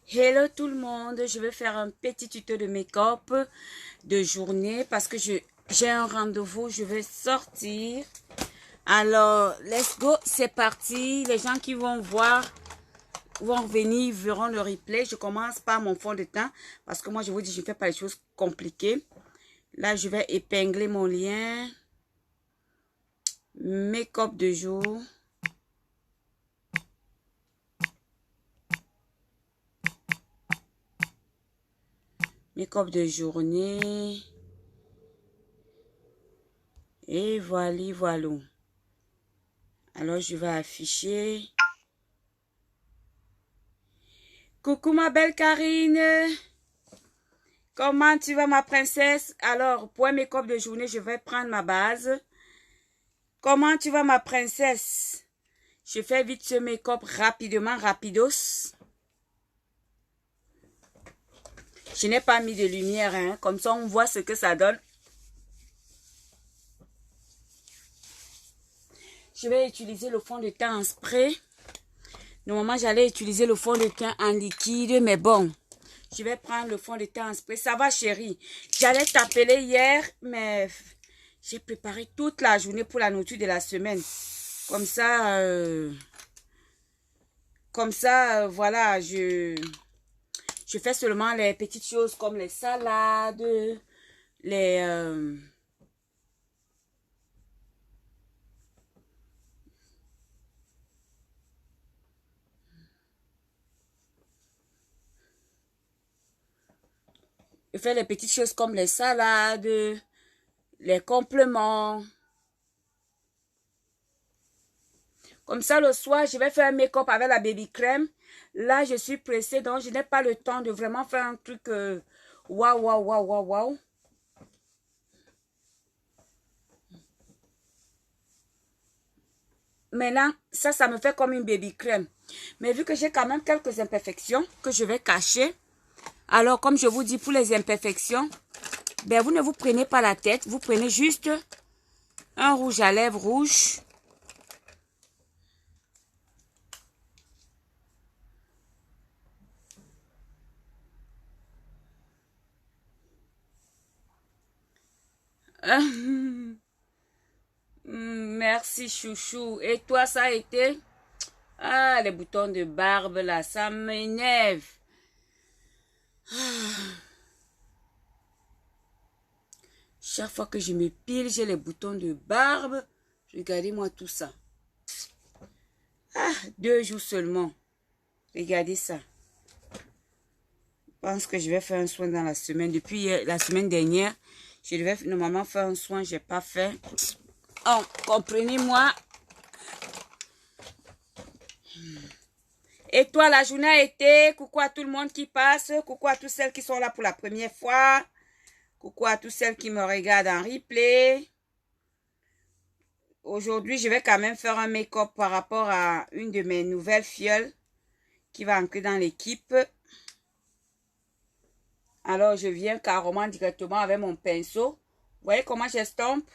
Hello tout le monde, je vais faire un petit tuto de make-up de journée parce que j'ai un rendez-vous, je vais sortir. Alors, let's go, c'est parti. Les gens qui vont voir, vont venir, verront le replay. Je commence par mon fond de teint parce que moi, je vous dis, je ne fais pas les choses compliquées. Là, je vais épingler mon lien. Make-up de jour. Make-up de journée. Et voilà, voilà. Alors, je vais afficher. Coucou ma belle Karine. Comment tu vas ma princesse? Alors, pour un make-up de journée, je vais prendre ma base. Comment tu vas ma princesse? Je fais vite ce make-up rapidement, rapidos. Je n'ai pas mis de lumière, hein. Comme ça, on voit ce que ça donne. Je vais utiliser le fond de teint en spray. Normalement, j'allais utiliser le fond de teint en liquide, mais bon. Je vais prendre le fond de teint en spray. Ça va, chérie. J'allais t'appeler hier, mais j'ai préparé toute la journée pour la nourriture de la semaine. Comme ça, voilà, je fais seulement les petites choses comme les salades, les... je fais les petites choses comme les salades, les compléments. Comme ça, le soir, je vais faire un make-up avec la baby crème. Là, je suis pressée, donc je n'ai pas le temps de vraiment faire un truc waouh, waouh, waouh, waouh, waouh. Maintenant, ça me fait comme une baby crème. Mais vu que j'ai quand même quelques imperfections que je vais cacher, alors comme je vous dis, pour les imperfections, ben vous ne vous prenez pas la tête, vous prenez juste un rouge à lèvres rouge. Merci chouchou. Et toi, ça a été? Ah, les boutons de barbe là, ça m'énerve. Chaque fois que je me pile, j'ai les boutons de barbe. Regardez-moi tout ça. Ah, 2 jours seulement. Regardez ça. Je pense que je vais faire un soin dans la semaine. Depuis la semaine dernière, je devais normalement faire un soin, je n'ai pas fait. Oh, comprenez-moi. Et toi, la journée a été, coucou à tout le monde qui passe, coucou à toutes celles qui sont là pour la première fois, coucou à toutes celles qui me regardent en replay. Aujourd'hui, je vais quand même faire un make-up par rapport à une de mes nouvelles filleules qui va entrer dans l'équipe. Alors, je viens carrément directement avec mon pinceau. Vous voyez comment j'estompe?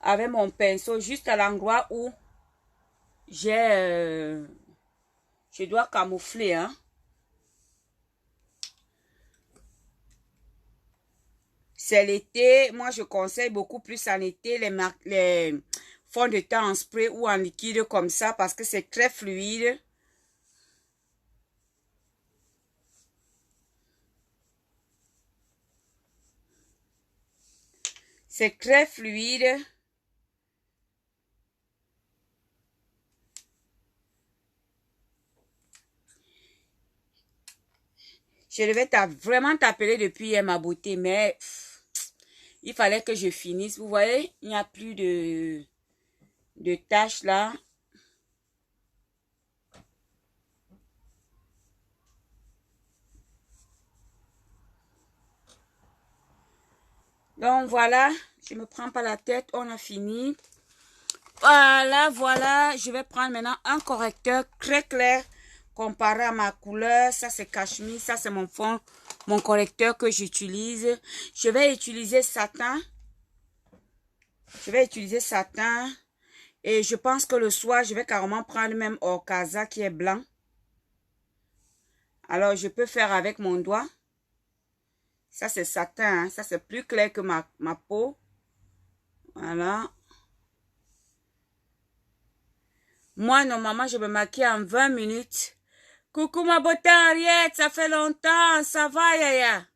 Avec mon pinceau, juste à l'endroit où je dois camoufler, hein. C'est l'été. Moi, je conseille beaucoup plus en été les fonds de teint en spray ou en liquide comme ça parce que c'est très fluide. C'est très fluide. Je devais vraiment t'appeler depuis hier, ma beauté, mais il fallait que je finisse. Vous voyez, il n'y a plus de taches là. Donc voilà, je me prends pas la tête, on a fini. Voilà, voilà, je vais prendre maintenant un correcteur très clair comparé à ma couleur. Ça c'est cachemire, ça c'est mon fond, mon correcteur que j'utilise. Je vais utiliser satin. Et je pense que le soir, je vais carrément prendre même Orcaza qui est blanc. Alors, je peux faire avec mon doigt. Ça, c'est satin, hein. Ça, c'est plus clair que ma peau. Voilà. Moi, normalement, je me maquille en 20 minutes. Coucou ma beauté Henriette, ça fait longtemps. Ça va, Yaya?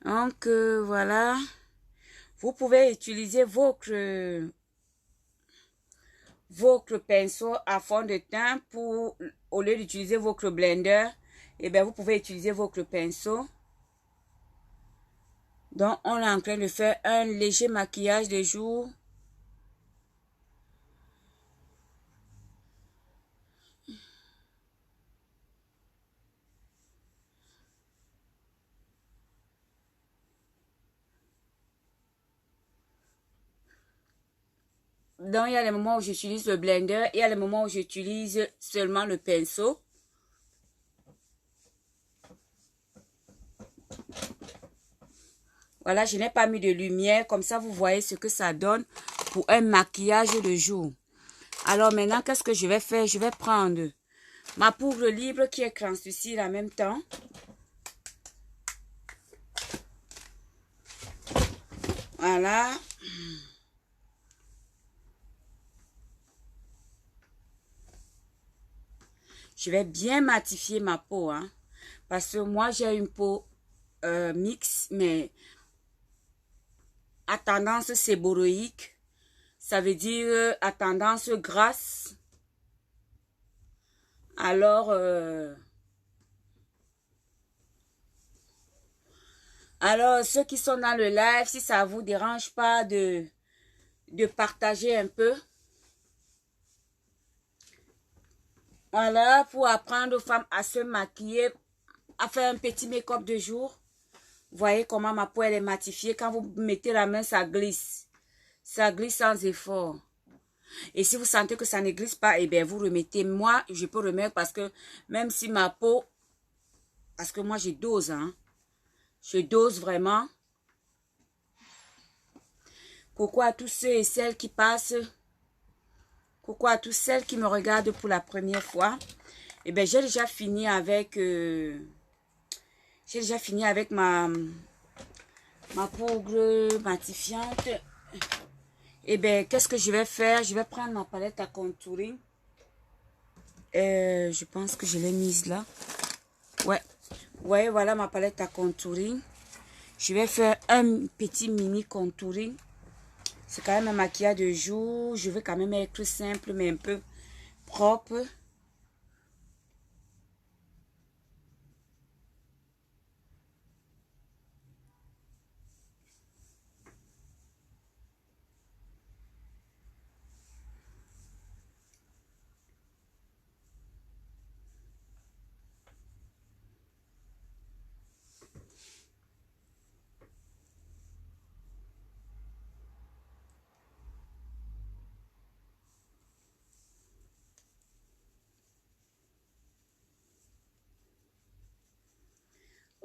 Donc, voilà. Vous pouvez utiliser votre pinceau à fond de teint pour, au lieu d'utiliser votre blender, eh bien, vous pouvez utiliser votre pinceau. Donc, on est en train de faire un léger maquillage de jour. Donc, il y a les moments où j'utilise le blender et il y a les moments où j'utilise seulement le pinceau. Voilà, je n'ai pas mis de lumière. Comme ça, vous voyez ce que ça donne pour un maquillage de jour. Alors maintenant, qu'est-ce que je vais faire? Je vais prendre ma poudre libre qui est translucide en même temps. Voilà. Je vais bien matifier ma peau, hein, parce que moi, j'ai une peau mixte, mais à tendance séboroïque. Ça veut dire à tendance grasse. Alors, ceux qui sont dans le live, si ça vous dérange pas de partager un peu. Voilà, pour apprendre aux femmes à se maquiller, à faire un petit make-up de jour. Vous voyez comment ma peau elle est matifiée. Quand vous mettez la main, ça glisse. Ça glisse sans effort. Et si vous sentez que ça ne glisse pas, eh bien, vous remettez. Moi, je peux remettre parce que même si ma peau... Parce que moi, je dose, hein. Je dose vraiment. Coucou à tous ceux et celles qui passent. Coucou à tous celles qui me regardent pour la première fois. Eh bien, j'ai déjà fini avec... j'ai déjà fini avec ma poudre matifiante. Eh bien, qu'est-ce que je vais faire? Je vais prendre ma palette à contouring. Je pense que je l'ai mise là. Ouais. Ouais, voilà ma palette à contouring. Je vais faire un petit mini contouring. C'est quand même un maquillage de jour. Je veux quand même être simple, mais un peu propre.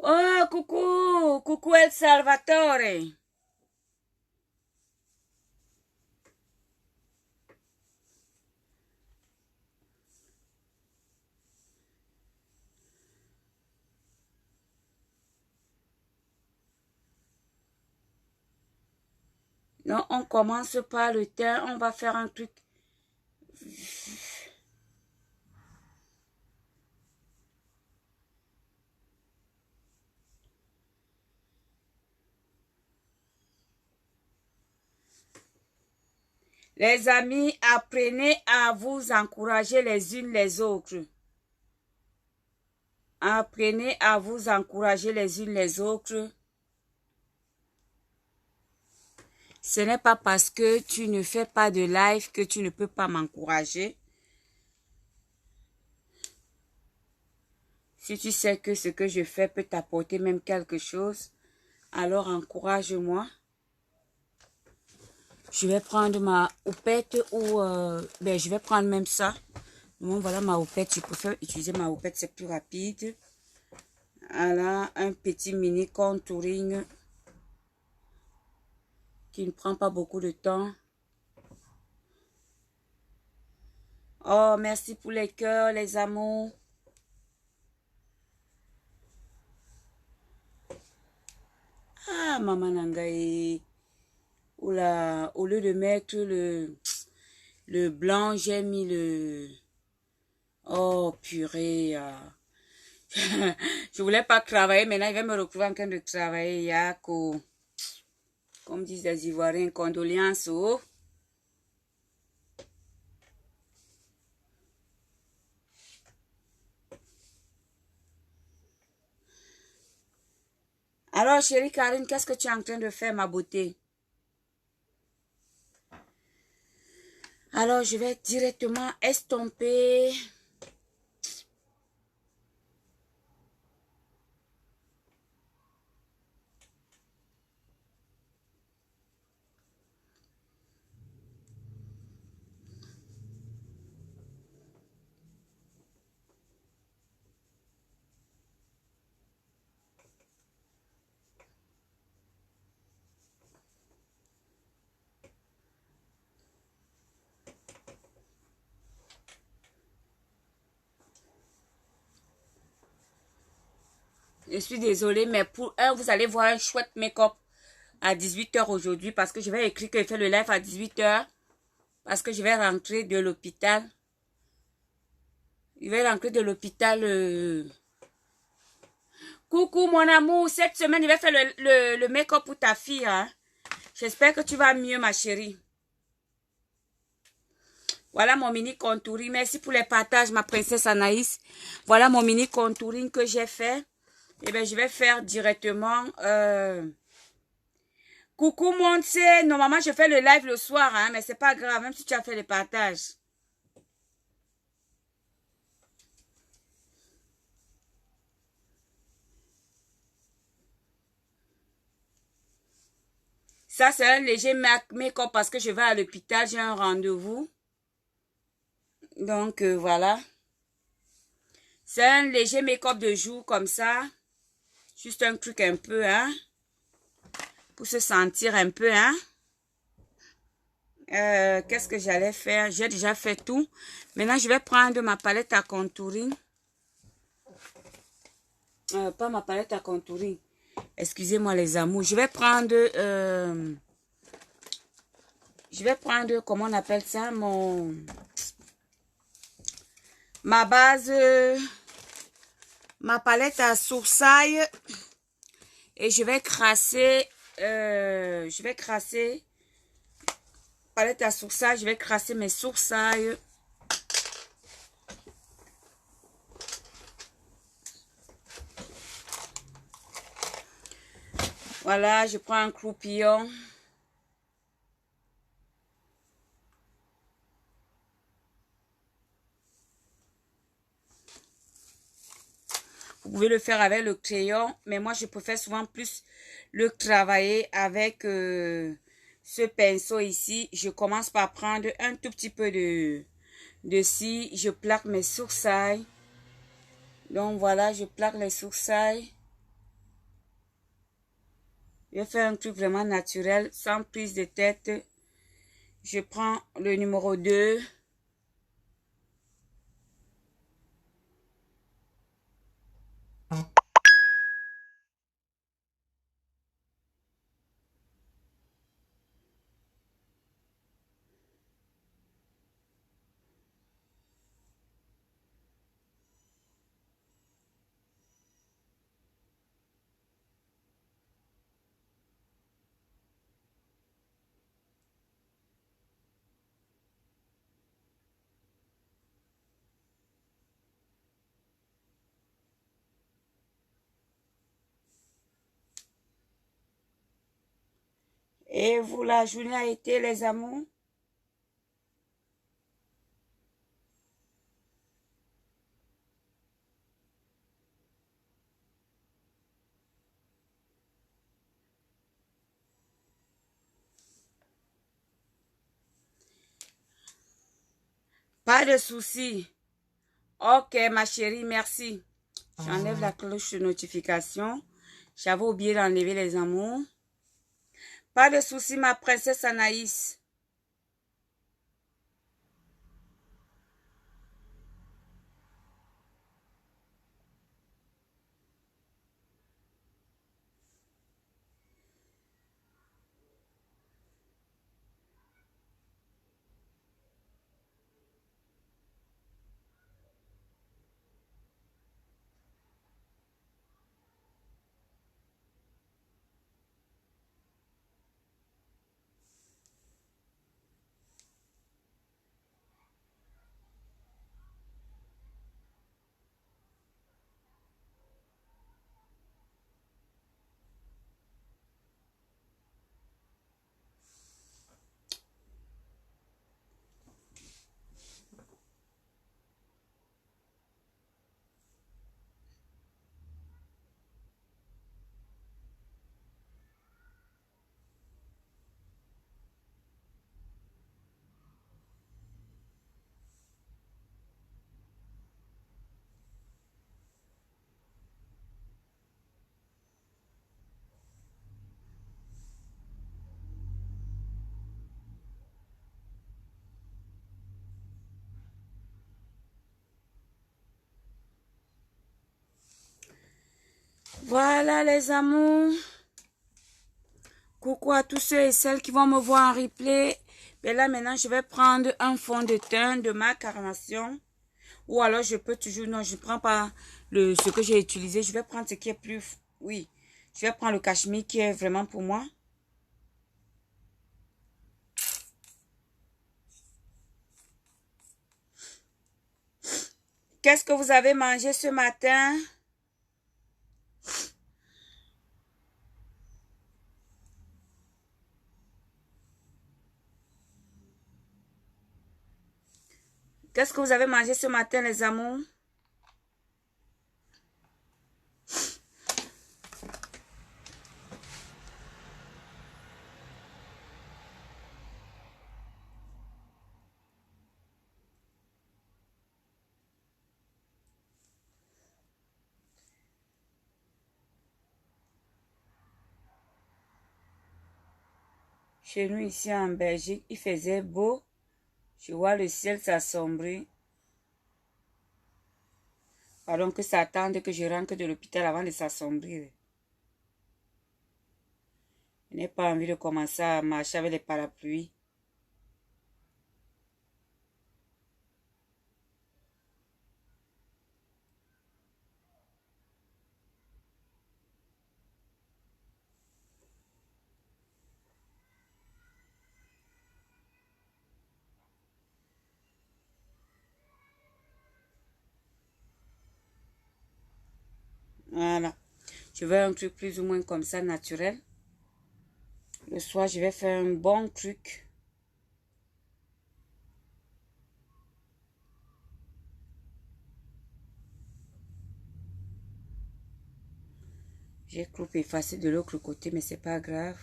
Oh, coucou! Coucou El Salvatore! Non, on commence par le teint. On va faire un truc. Les amis, apprenez à vous encourager les unes les autres. Apprenez à vous encourager les unes les autres. Ce n'est pas parce que tu ne fais pas de live que tu ne peux pas m'encourager. Si tu sais que ce que je fais peut t'apporter même quelque chose, alors encourage-moi. Je vais prendre ma houppette ou... ben, je vais prendre même ça. Bon, voilà ma houppette. Je préfère utiliser ma houppette, c'est plus rapide. Voilà, un petit mini contouring qui ne prend pas beaucoup de temps. Oh, merci pour les cœurs, les amours. Ah, maman Nangaï. Oula, au lieu de mettre le blanc, j'ai mis le... Oh, purée. Je voulais pas travailler, maintenant il va me retrouver en train de travailler. Yako. Comme disent les Ivoiriens, condoléances. Oh. Alors, chérie Karine, qu'est-ce que tu es en train de faire, ma beauté? Alors, je vais directement estomper. Je suis désolée, mais pour un, vous allez voir un chouette make-up à 18 h aujourd'hui parce que je vais écrire que je fais le live à 18 h parce que je vais rentrer de l'hôpital. Je vais rentrer de l'hôpital. Coucou mon amour, cette semaine, je vais faire le make-up pour ta fille. Hein. J'espère que tu vas mieux, ma chérie. Voilà mon mini contouring. Merci pour les partages, ma princesse Anaïs. Voilà mon mini contouring que j'ai fait. Eh bien, je vais faire directement... Coucou, Monse. Normalement, je fais le live le soir, hein, mais c'est pas grave, même si tu as fait les partages. Ça, c'est un léger make-up parce que je vais à l'hôpital, j'ai un rendez-vous. Donc, voilà. C'est un léger make-up de jour comme ça. Juste un truc un peu, hein. Pour se sentir un peu, hein. Qu'est-ce que j'allais faire? J'ai déjà fait tout. Maintenant, je vais prendre ma palette à contouring. Pas ma palette à contouring. Excusez-moi les amours. Je vais prendre, comment on appelle ça, ma base, ma palette à sourcils. Et je vais crasser, palette à sourcils, je vais crasser mes sourcils. Voilà, je prends un croupillon. Vous pouvez le faire avec le crayon, mais moi, je préfère souvent plus le travailler avec ce pinceau ici. Je commence par prendre un tout petit peu de ci. Je plaque mes sourcils. Donc, voilà, je plaque les sourcils. Je fais un truc vraiment naturel, sans prise de tête. Je prends le numéro 2. Et vous, la journée a été, les amours? Pas de souci. Ok, ma chérie, merci. J'enlève la cloche de notification. J'avais oublié d'enlever les amours. Pas de souci, ma princesse Anaïs. Voilà les amours. Coucou à tous ceux et celles qui vont me voir en replay. Mais là maintenant je vais prendre un fond de teint de ma carnation. Ou alors je peux toujours, non je ne prends pas ce que j'ai utilisé. Je vais prendre ce qui est plus, oui. Je vais prendre le cachemire qui est vraiment pour moi. Qu'est-ce que vous avez mangé ce matin? Qu'est-ce que vous avez mangé ce matin, les amours? Chez nous, ici en Belgique, il faisait beau. Je vois le ciel s'assombrir. Pardon, que ça attende que je rentre de l'hôpital avant de s'assombrir. Je n'ai pas envie de commencer à marcher avec les parapluies. Voilà. Je veux un truc plus ou moins comme ça, naturel. Le soir, je vais faire un bon truc. J'ai cru effacer de l'autre côté, mais c'est pas grave.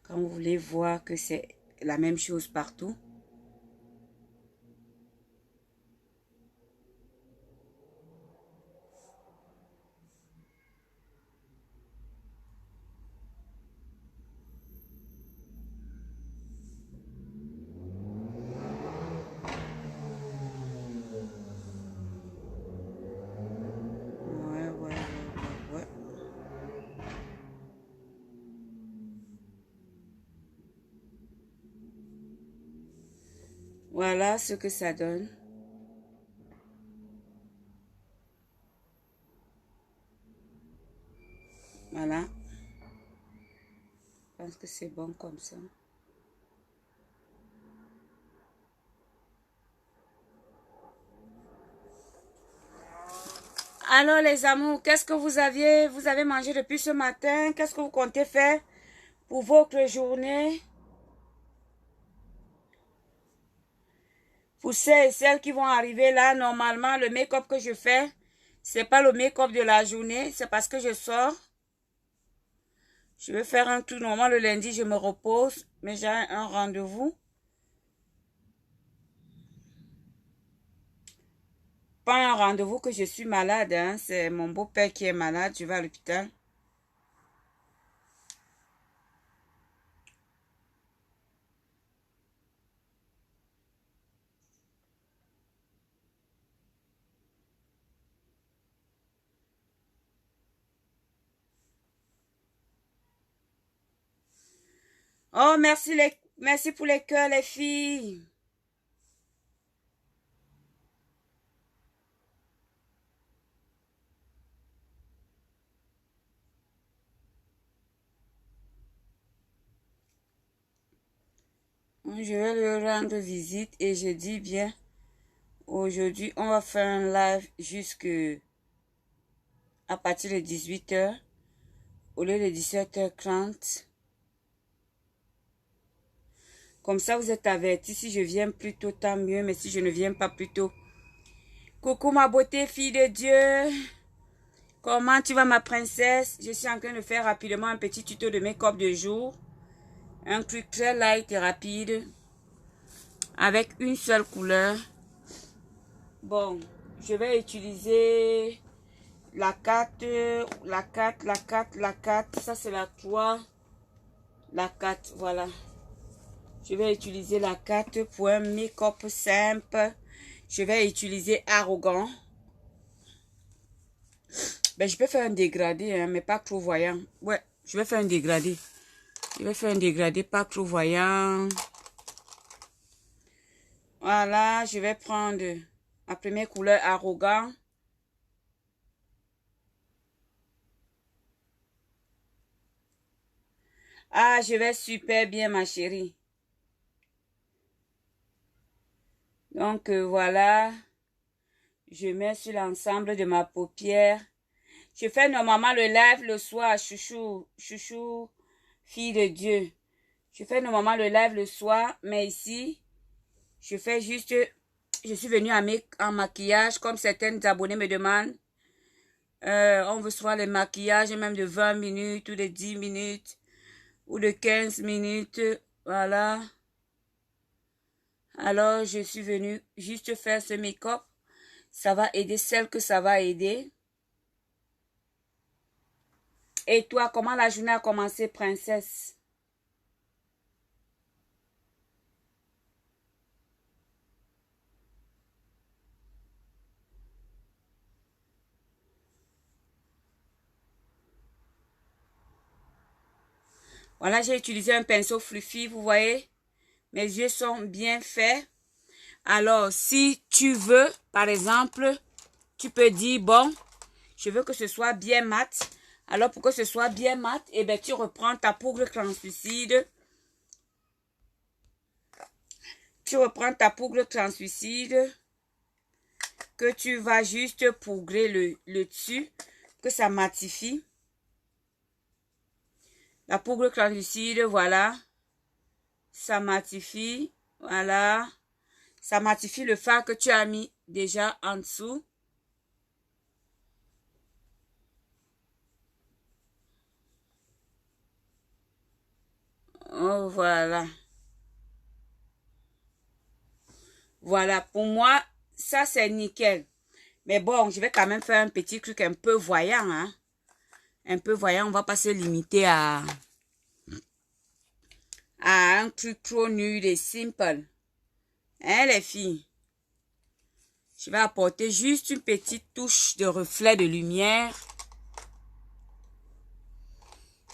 Quand vous voulez voir que c'est la même chose partout. Ouais. Voilà ce que ça donne. Voilà. Je pense que c'est bon comme ça. Alors les amours, qu'est-ce que vous avez mangé depuis ce matin? Qu'est-ce que vous comptez faire pour votre journée? Pour celles et celles qui vont arriver là, normalement, le make-up que je fais, c'est pas le make-up de la journée, c'est parce que je sors. Je vais faire un tour. Normalement, le lundi, je me repose, mais j'ai un rendez-vous. Pas un rendez-vous que je suis malade, hein. C'est mon beau-père qui est malade, je vais à l'hôpital. Oh, merci pour les cœurs, les filles. Je vais leur rendre visite et je dis bien, aujourd'hui, on va faire un live jusque à partir de 18h au lieu de 17h30. Comme ça, vous êtes avertis. Si je viens plus tôt, tant mieux. Mais si je ne viens pas plus tôt. Coucou ma beauté, fille de Dieu. Comment tu vas ma princesse? Je suis en train de faire rapidement un petit tuto de make-up de jour. Un truc très light et rapide. Avec une seule couleur. Bon, je vais utiliser la 4, la 4, la 4, la 4. Ça c'est la 3. La 4, voilà. Je vais utiliser la 4 pour un make-up simple. Je vais utiliser Arrogant. Ben, je peux faire un dégradé, hein, mais pas trop voyant. Ouais, je vais faire un dégradé. Je vais faire un dégradé pas trop voyant. Voilà, je vais prendre la première couleur Arrogant. Ah, je vais super bien, ma chérie. Donc, voilà. Je mets sur l'ensemble de ma paupière. Je fais normalement le live le soir, chouchou, chouchou, fille de Dieu. Je fais normalement le live le soir, mais ici, je fais juste, je suis venue en maquillage, comme certaines abonnés me demandent. On veut soit les maquillages même de 20 minutes ou de 10 minutes ou de 15 minutes. Voilà. Alors, je suis venue juste faire ce make-up. Ça va aider celle que ça va aider. Et toi, comment la journée a commencé, princesse? Voilà, j'ai utilisé un pinceau fluffy, vous voyez. Mes yeux sont bien faits. Alors, si tu veux, par exemple, tu peux dire, bon, je veux que ce soit bien mat. Alors, pour que ce soit bien mat, eh bien, tu reprends ta poudre translucide. Tu reprends ta poudre translucide que tu vas juste poudrer le dessus, que ça matifie. La poudre translucide, voilà. Ça matifie, voilà. Ça matifie le fard que tu as mis déjà en dessous. Oh, voilà. Voilà, pour moi, ça c'est nickel. Mais bon, je vais quand même faire un petit truc un peu voyant, hein. Un peu voyant, on va pas se limiter à un truc trop nul et simple. Hein, les filles? Je vais apporter juste une petite touche de reflet de lumière.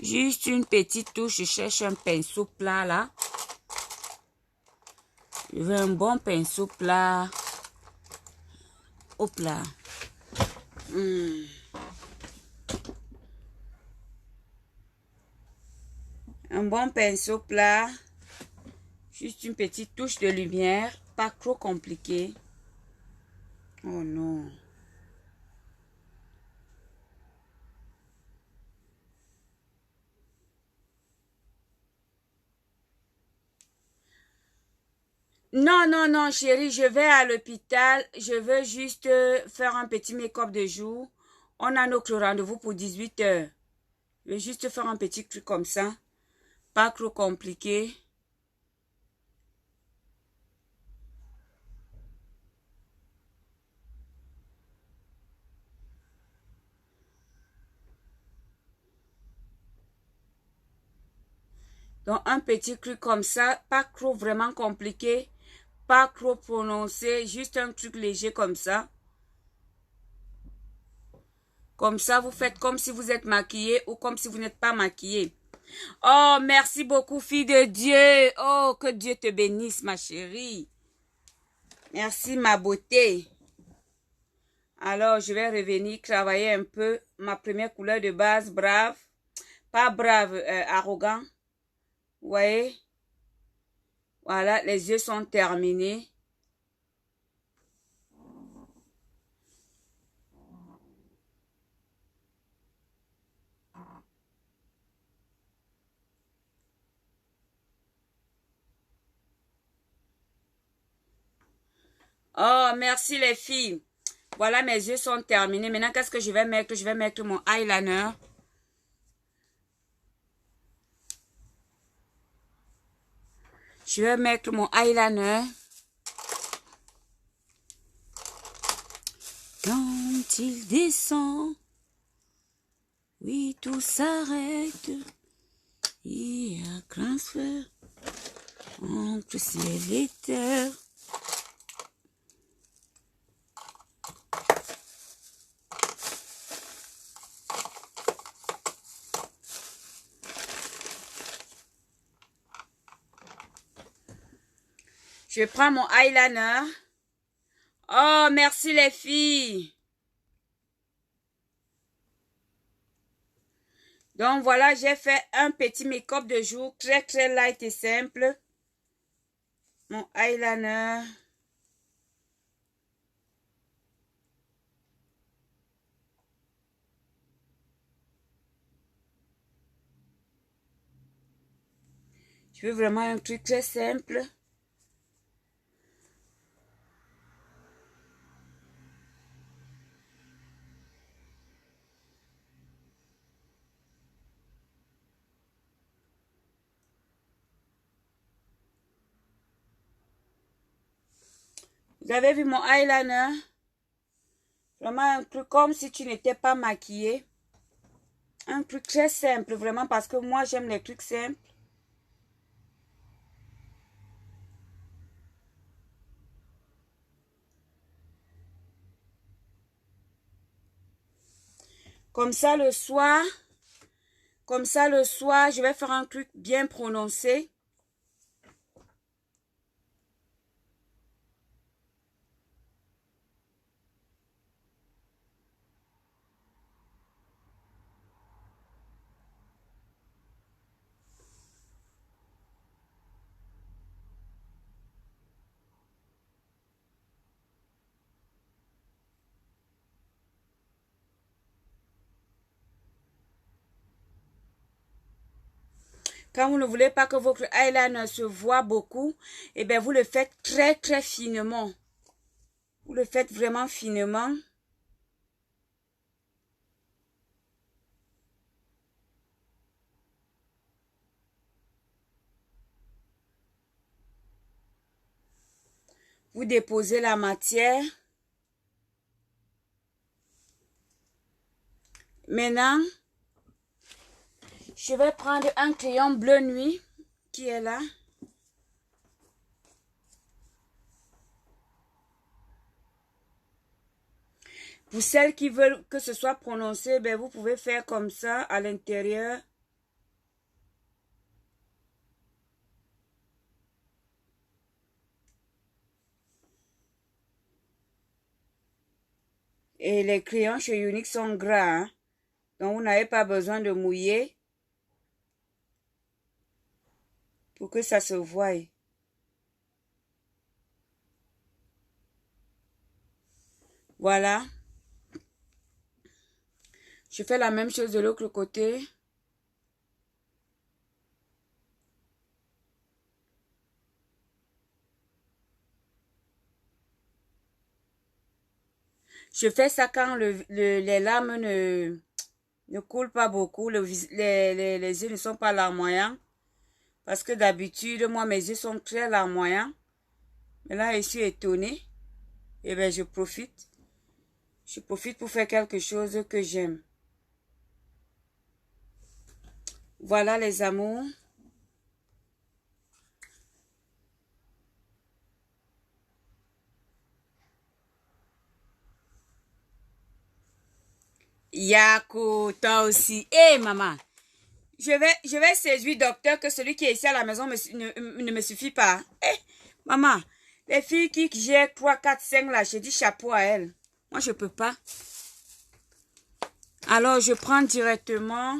Juste une petite touche, je cherche un pinceau plat là. Je veux un bon pinceau plat. Au plat. Un bon pinceau plat. Juste une petite touche de lumière. Pas trop compliqué. Oh non. Non, non, non, chérie, je vais à l'hôpital. Je veux juste faire un petit make-up de jour. On a notre rendez-vous pour 18 heures. Je vais juste faire un petit truc comme ça. Pas trop compliqué. Donc, un petit truc comme ça, pas trop vraiment compliqué, pas trop prononcé, juste un truc léger comme ça. Comme ça, vous faites comme si vous êtes maquillé ou comme si vous n'êtes pas maquillé. Oh, merci beaucoup, fille de Dieu. Oh, que Dieu te bénisse, ma chérie. Merci, ma beauté. Alors, je vais revenir travailler un peu ma première couleur de base, brave. Pas brave, arrogant. Vous voyez? Voilà, les yeux sont terminés. Oh, merci les filles. Voilà, mes yeux sont terminés. Maintenant, qu'est-ce que je vais mettre? Je vais mettre mon eyeliner. Je vais mettre mon eyeliner. Quand il descend, oui, tout s'arrête. Il y a un transfert entre ciel et terre. Je prends mon eyeliner. Oh, merci les filles. Donc voilà, j'ai fait un petit make-up de jour très très light et simple. Mon eyeliner. Je veux vraiment un truc très simple. Vous avez vu mon eyeliner? Vraiment un truc comme si tu n'étais pas maquillée. Un truc très simple, vraiment, parce que moi, j'aime les trucs simples. Comme ça, le soir, je vais faire un truc bien prononcé. Quand vous ne voulez pas que votre eyeliner se voit beaucoup, eh bien, vous le faites très, très finement. Vous le faites vraiment finement. Vous déposez la matière. Maintenant, je vais prendre un crayon bleu nuit qui est là. Pour celles qui veulent que ce soit prononcé, ben vous pouvez faire comme ça à l'intérieur. Et les crayons chez Unique sont gras, hein? Donc vous n'avez pas besoin de mouiller pour que ça se voie. Voilà. Je fais la même chose de l'autre côté. Je fais ça quand les larmes ne coulent pas beaucoup, les yeux ne sont pas larmoyants. Parce que d'habitude, moi, mes yeux sont très larmoyants. Mais là, je suis étonnée. Et bien, je profite. Je profite pour faire quelque chose que j'aime. Voilà les amours. Yako, toi aussi. Hé, maman. Je vais séduire docteur que celui qui est ici à la maison ne me suffit pas. Hé, maman. Les filles qui j'ai 3, 4, 5 là, j'ai dit chapeau à elles. Moi, je peux pas. Alors, je prends directement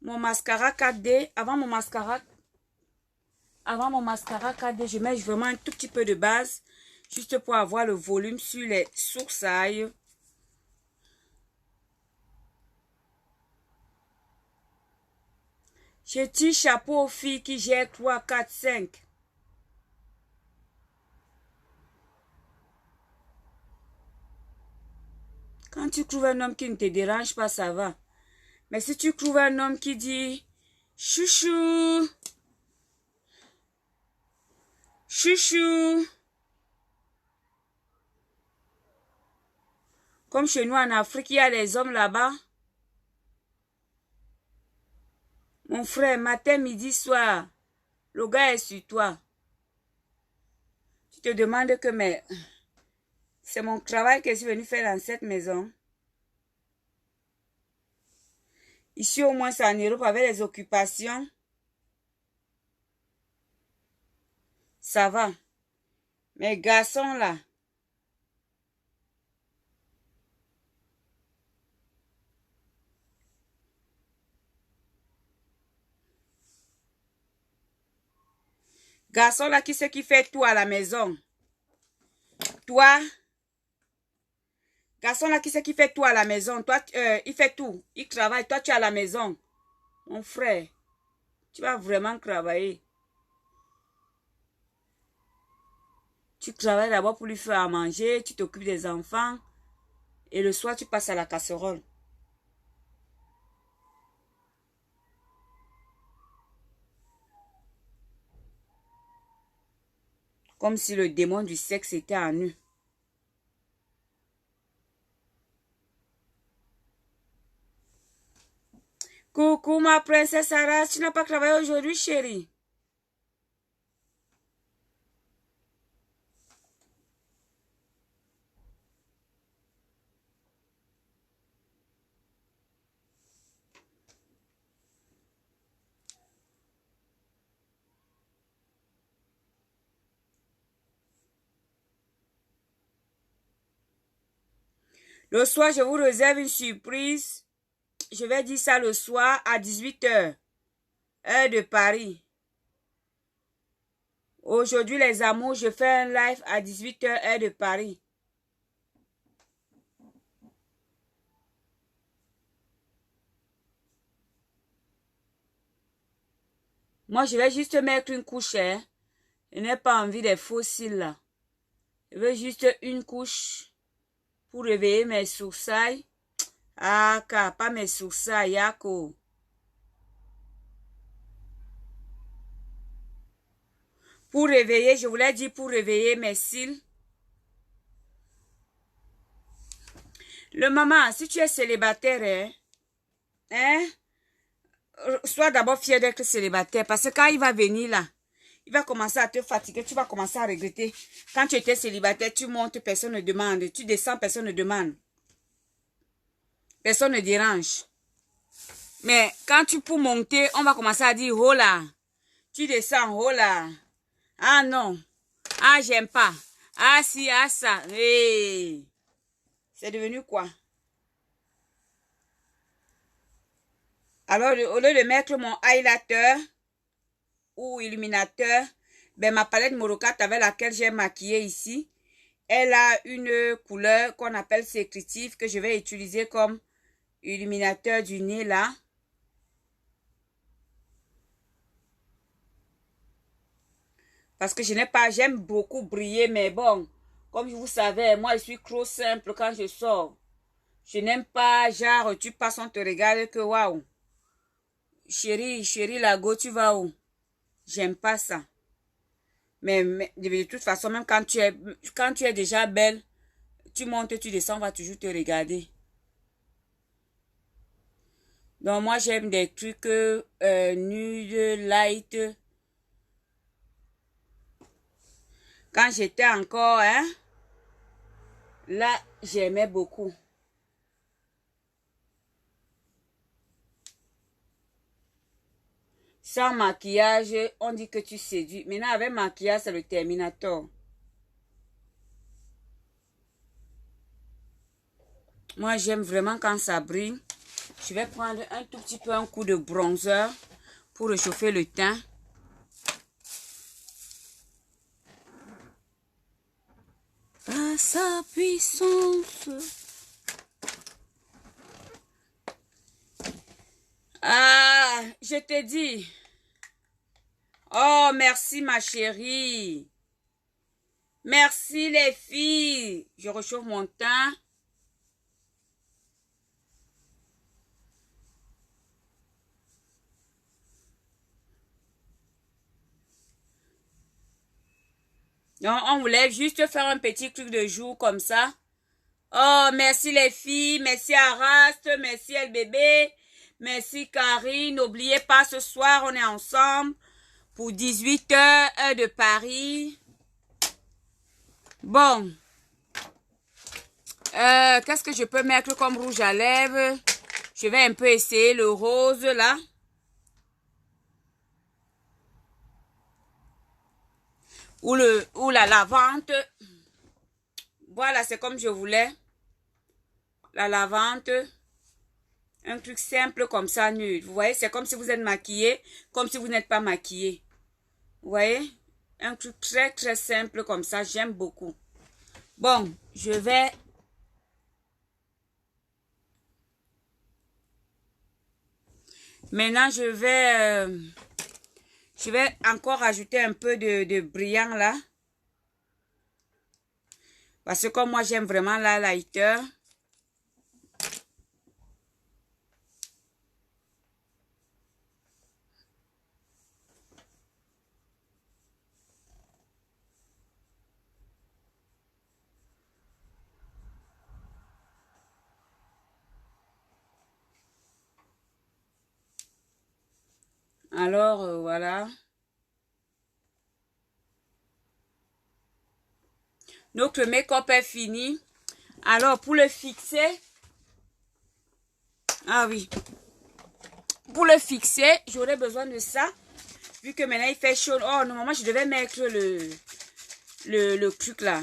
mon mascara 4D. Avant mon mascara 4D, je mets vraiment un tout petit peu de base. Juste pour avoir le volume sur les sourcils. Je tire chapeau aux filles qui j'ai 3, 4, 5. Quand tu trouves un homme qui ne te dérange pas, ça va. Mais si tu trouves un homme qui dit chouchou, chouchou, comme chez nous en Afrique, il y a des hommes là-bas. Mon frère, matin, midi, soir, le gars est sur toi. Tu te demandes que, mais c'est mon travail que je suis venue faire dans cette maison. Ici, au moins, c'est en Europe avec les occupations. Ça va. Mais garçons, là. Garçon, là, qui c'est qui fait tout à la maison? Toi. Garçon, là, qui c'est qui fait tout à la maison? Toi, il fait tout. Il travaille. Toi, tu es à la maison. Mon frère, tu vas vraiment travailler. Tu travailles d'abord pour lui faire à manger, tu t'occupes des enfants. Et le soir, tu passes à la casserole. Comme si le démon du sexe était en nous. Coucou ma princesse Sarah, tu n'as pas travaillé aujourd'hui, chérie? Le soir, je vous réserve une surprise. Je vais dire ça le soir à 18h. Heure de Paris. Aujourd'hui, les amours, je fais un live à 18h, heure de Paris. Moi, je vais juste mettre une couche. Hein. Je n'ai pas envie des fossiles là. Je veux juste une couche pour réveiller mes sourcils. Ah, car pas mes sourcils, yako. Pour réveiller, je voulais dire pour réveiller mes cils. Le maman, si tu es célibataire, hein, sois d'abord fier d'être célibataire. Parce que quand il va venir là, il va commencer à te fatiguer. Tu vas commencer à regretter. Quand tu étais célibataire, tu montes, personne ne demande. Tu descends, personne ne demande. Personne ne dérange. Mais quand tu peux monter, on va commencer à dire, oh là. Tu descends, oh là. Ah non. Ah, j'aime pas. Ah si, ah ça. Hey. C'est devenu quoi? Alors, au lieu de mettre mon highlighter ou illuminateur, ben ma palette Morocat avec laquelle j'ai maquillé ici, elle a une couleur qu'on appelle sécrétive que je vais utiliser comme illuminateur du nez là. Parce que je n'ai pas, j'aime beaucoup briller, mais bon, Comme vous savez, moi, je suis trop simple quand je sors. Je n'aime pas, genre, tu passes, on te regarde que waouh. Chérie, Lago, tu vas où? J'aime pas ça. Mais de toute façon, même quand tu es déjà belle, tu montes, tu descends, on va toujours te regarder. Donc, moi, j'aime des trucs nude, light. Quand j'étais encore, hein, là, j'aimais beaucoup. Sans maquillage, on dit que tu séduis. Maintenant, avec maquillage, c'est le Terminator. Moi, j'aime vraiment quand ça brille. Je vais prendre un tout petit peu un coup de bronzer pour réchauffer le teint. À sa puissance. Ah, je te dis. Oh, merci ma chérie. Merci les filles. Je réchauffe mon teint. Donc, on voulait juste faire un petit truc de jour comme ça. Oh, merci les filles. Merci Araste. Merci LBB. Merci Karine. N'oubliez pas, ce soir, on est ensemble pour 18 h, heure de Paris. Bon. Qu'est-ce que je peux mettre comme rouge à lèvres? Je vais un peu essayer le rose, là. Ou la lavande. Voilà, c'est comme je voulais. La lavande. Un truc simple comme ça, nul. Vous voyez, c'est comme si vous êtes maquillé, comme si vous n'êtes pas maquillé. Vous voyez? Un truc très, très simple comme ça. J'aime beaucoup. Bon, je vais... Maintenant, je vais encore ajouter un peu de brillant là. Parce que comme moi, j'aime vraiment la lighter. Alors, voilà. Notre make-up est fini. Alors, pour le fixer... Ah oui. Pour le fixer, j'aurais besoin de ça. Vu que maintenant, il fait chaud. Oh, normalement, je devais mettre le truc là.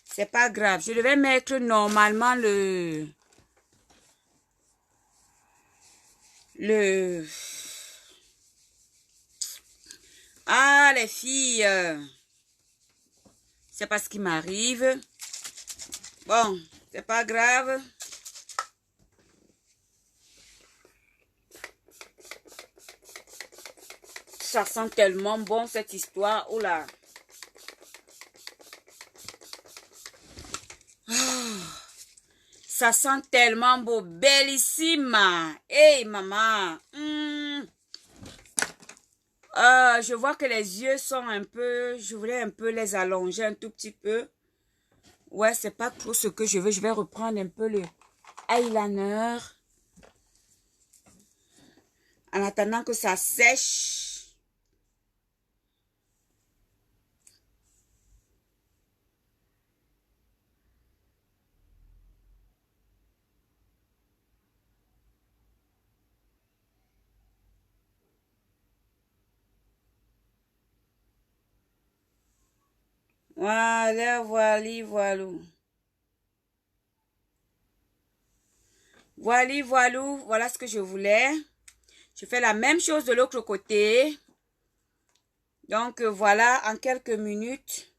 C'est pas grave. Je devais mettre normalement Ah, les filles. C'est pas ce qui m'arrive. Bon, c'est pas grave. Ça sent tellement bon cette histoire. Oh là. Ça sent tellement beau. Bellissime. Hey, maman. Je vois que les yeux sont un peu... Je voulais un peu les allonger un tout petit peu. Ouais, c'est pas trop ce que je veux. Je vais reprendre un peu le eyeliner. En attendant que ça sèche. Voilà, voilà, voilà. Voilà, voilà, voilà ce que je voulais. Je fais la même chose de l'autre côté. Donc, voilà, en quelques minutes.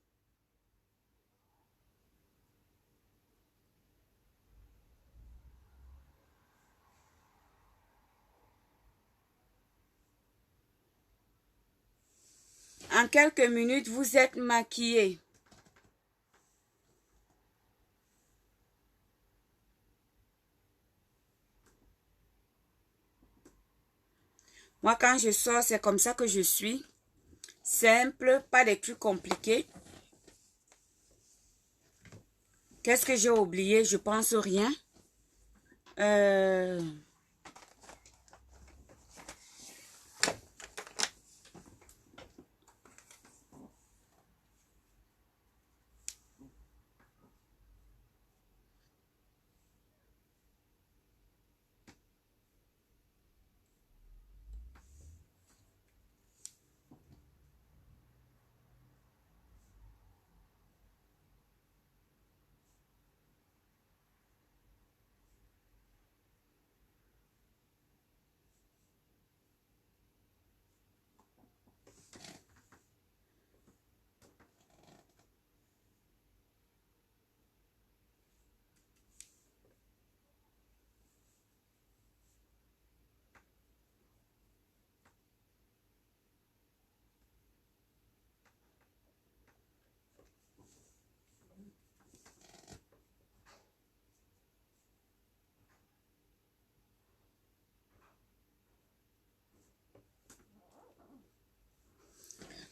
En quelques minutes, vous êtes maquillés. Moi, quand je sors, c'est comme ça que je suis. Simple, pas des trucs compliqués. Qu'est-ce que j'ai oublié? Je pense rien.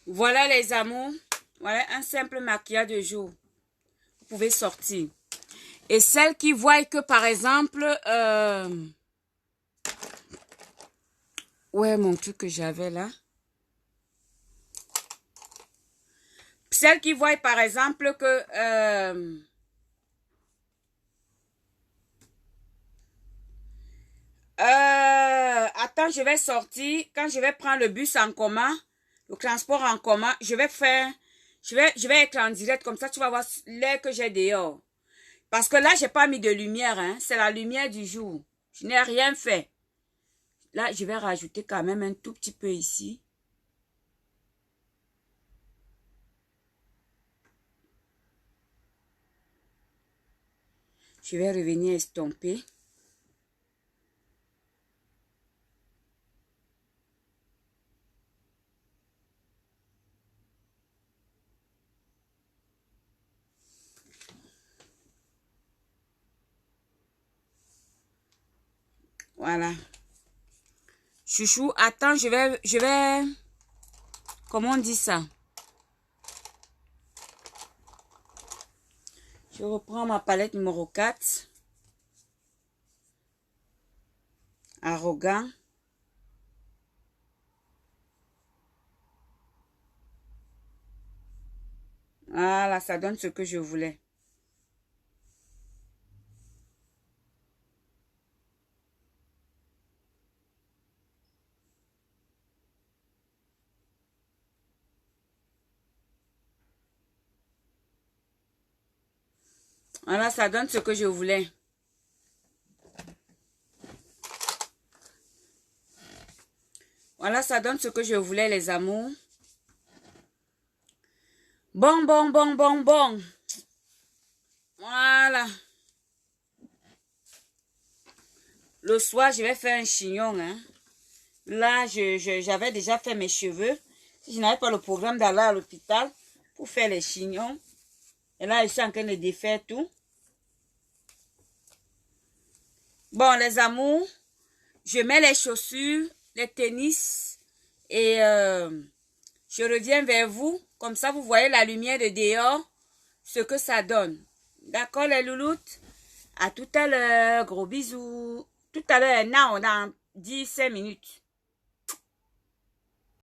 Voilà les amours. Voilà un simple maquillage de jour. Vous pouvez sortir. Et celles qui voient que par exemple... ouais, mon truc que j'avais là. Celles qui voient par exemple que... attends, je vais sortir. Quand je vais prendre le bus en commun, le transport en commun, je vais être en direct. Comme ça, tu vas voir l'air que j'ai dehors. Parce que là, j'ai pas mis de lumière. Hein. C'est la lumière du jour. Je n'ai rien fait. Là, je vais rajouter quand même un tout petit peu ici. Je vais revenir estomper. Voilà. Chouchou, attends, je vais, comment on dit ça? Je reprends ma palette numéro 4. Arrogant. Voilà, ça donne ce que je voulais. Voilà, ça donne ce que je voulais. Voilà, ça donne ce que je voulais, les amours. Bon, bon, bon, bon, bon. Voilà. Le soir, je vais faire un chignon. Hein. Là, j'avais déjà fait mes cheveux. Si je n'avais pas le programme d'aller à l'hôpital pour faire les chignons. Et là, je suis en train de défaire tout. Bon, les amours, je mets les chaussures, les tennis et je reviens vers vous. Comme ça, vous voyez la lumière de dehors, ce que ça donne. D'accord, les louloutes? À tout à l'heure. Gros bisous. Tout à l'heure, non, dans 10-5 minutes.